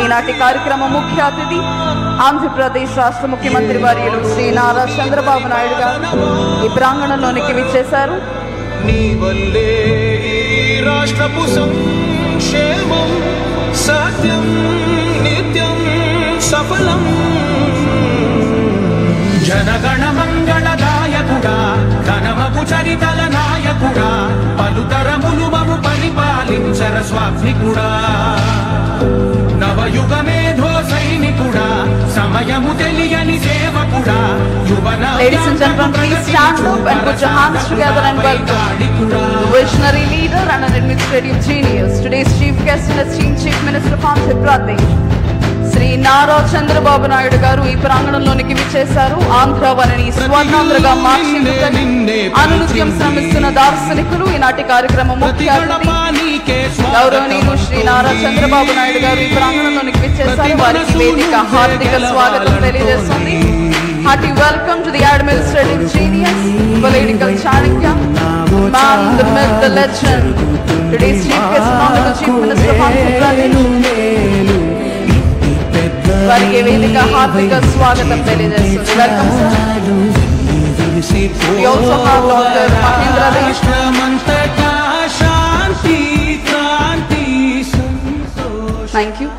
ఈనాటి కార్యక్రమ ముఖ్య అతిథి ఆంధ్రప్రదేశ్ రాష్ట్ర ముఖ్యమంత్రి వర్యులు శ్రీ నారా చంద్రబాబు నాయుడు గారు ఈ ప్రాంగణంలోనికి విచ్చేశారు. నీ వల్లే రాష్ట్రపు సంక్షేమం సత్యం నిత్యం సఫలం. జనగణ మంగళదాయకుడా ఘనమపు చరితల నాయకుడా పలుతరములు మము పరిపాలించర స్వామికుడా నవయుగ మేధో సైనికుడా సమయము తెలియని సేవకుడా యువన. Ladies and gentlemen, please stand up and put your hands together and welcome the visionary leader and an administrative genius, today's chief guest and esteemed chief minister of Andhra Pradesh, Shri Nara Chandrababu Naidu గారు ఈ ప్రాంగణంలోనికి విచ్చేశారు. ఆంధ్రవనిని స్వర్ణాంధ్రగా మార్చేందుకని అనునిత్యం శ్రమిస్తున్న దార్శనికులు ఈనాటి కార్యక్రమం ముఖ్య అతిథి గౌరవనీయులు శ్రీ నారా చంద్రబాబు నాయుడు గారు ఈ ప్రాంగణంలోనికి విచ్చేశారు. వారికి వేదిక హార్దిక స్వాగతం తెలియజేస్తుంది. Hearty welcome to the administrative genius, political Chanakya, man, the myth, the legend, today's chief guest and honorable chief minister of Andhra Pradesh. వారికి వేదిక హార్దిక స్వాగతం తెలియజేస్తుంది. Welcome sir. We also have Dr. Mahendra Desh. Thank you.